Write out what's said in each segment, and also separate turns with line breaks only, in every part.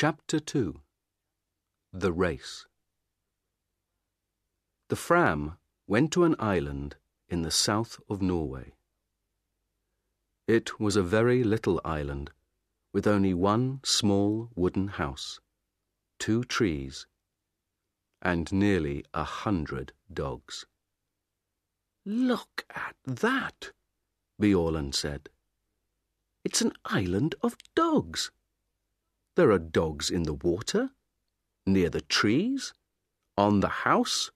Chapter 2. The Race. The Fram went to an island in the south of Norway. It was a very little island, with only one small wooden house, 2 trees, and nearly 100 dogs.
"Look at that," Bjaaland said. "It's an island of dogs. There are dogs in the water, near the trees, on the house,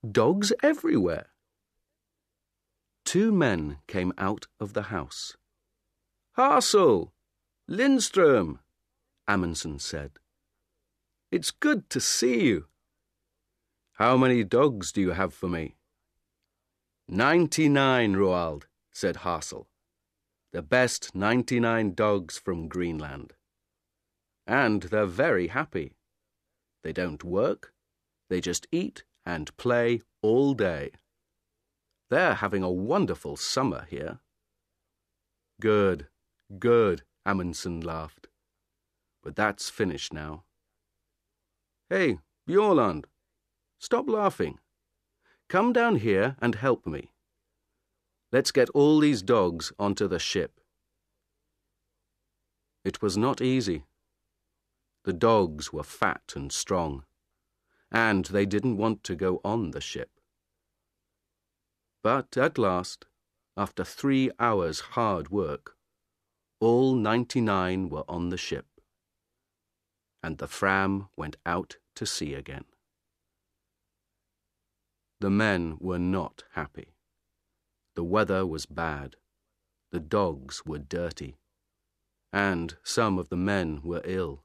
dogs everywhere."
2 men came out of the house.
"Hassel! Lindström!"
Amundsen said.
"It's good to see you.
How many dogs do you have for me?"
99, Roald," said Hassel.
"The best 99 dogs from Greenland. And they're very happy. They don't work, they just eat and play all day. They're having a wonderful summer here."
Good, Amundsen laughed.
"But that's finished now."
"Hey, Bjaaland, stop laughing. Come down here and help me. Let's get all these dogs onto the ship."
It was not easy. The dogs were fat and strong, and they didn't want to go on the ship. But at last, after 3 hours' hard work, all 99 were on the ship, and the Fram went out to sea again. The men were not happy. The weather was bad, the dogs were dirty, and some of the men were ill.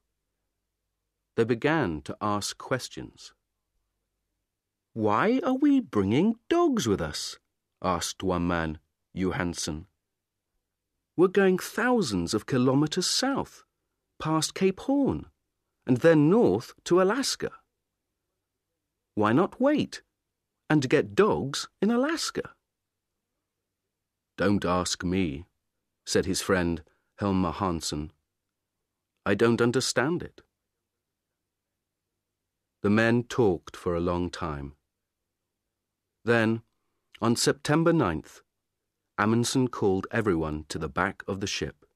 They began to ask questions.
"Why are we bringing dogs with us?" asked one man, Johansson. "We're going thousands of kilometers south, past Cape Horn, and then north to Alaska. Why not wait and get dogs in Alaska?"
"Don't ask me," said his friend Helmer Hansen. "I don't understand it." The men talked for a long time. Then, on September 9th, Amundsen called everyone to the back of the ship.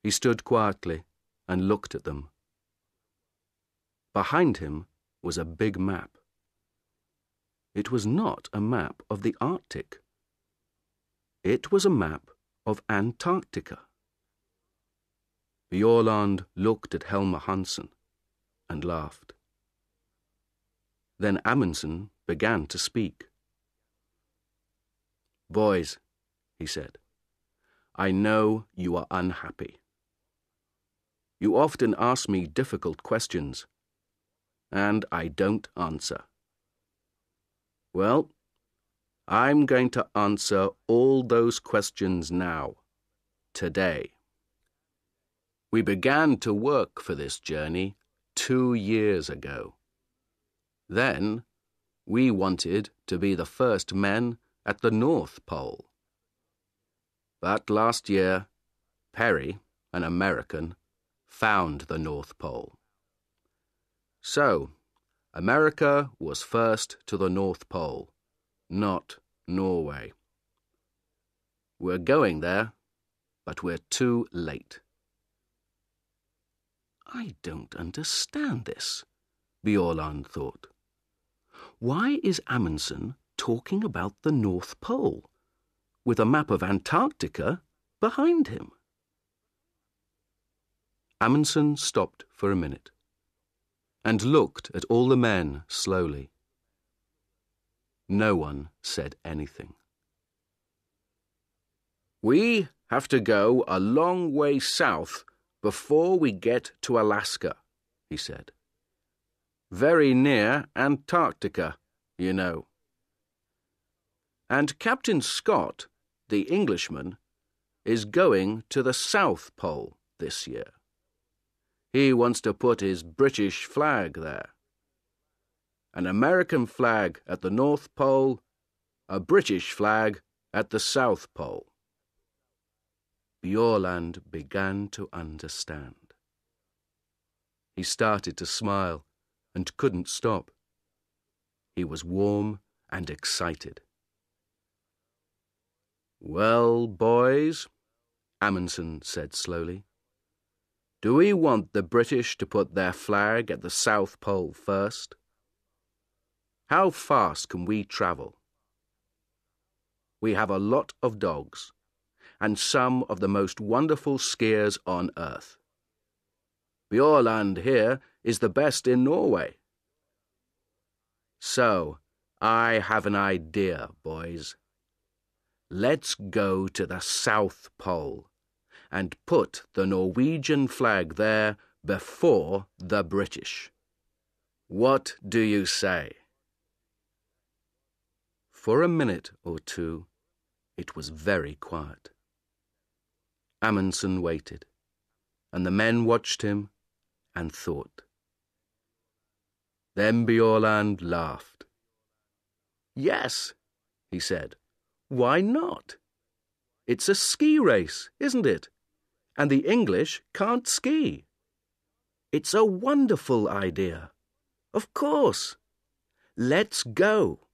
He stood quietly and looked at them. Behind him was a big map. It was not a map of the Arctic. It was a map of Antarctica. Bjaaland looked at Helmer Hansen and laughed. Then Amundsen began to speak.
"Boys," he said, "I know you are unhappy. You often ask me difficult questions, and I don't answer. Well, I'm going to answer all those questions now, today. We began to work for this journey 2 years ago. Then, we wanted to be the first men at the North Pole. But last year, Perry, an American, found the North Pole. So, America was first to the North Pole, not Norway. We're going there, but we're too late."
"I don't understand this," Bjaaland thought. "Why is Amundsen talking about the North Pole, with a map of Antarctica behind him?" Amundsen stopped for a minute, and looked at all the men slowly. No one said anything.
"We have to go a long way south before we get to Alaska," he said. "Very near Antarctica, you know. And Captain Scott, the Englishman, is going to the South Pole this year. He wants to put his British flag there. An American flag at the North Pole, a British flag at the South Pole."
Bjaaland began to understand. He started to smile and couldn't stop. He was warm and excited. "Well, boys," Amundsen said slowly, "do we want the British to put their flag at the South Pole first? How fast can we travel? We have a lot of dogs, and some of the most wonderful skiers on earth. Bjørland here is the best in Norway. So, I have an idea, boys. Let's go to the South Pole and put the Norwegian flag there before the British. What do you say?" For a minute or two, it was very quiet. Amundsen waited, and the men watched him and thought. Then Bjørland laughed. "Yes," he said, "why not? It's a ski race, isn't it? And the English can't ski. It's a wonderful idea. Of course. Let's go."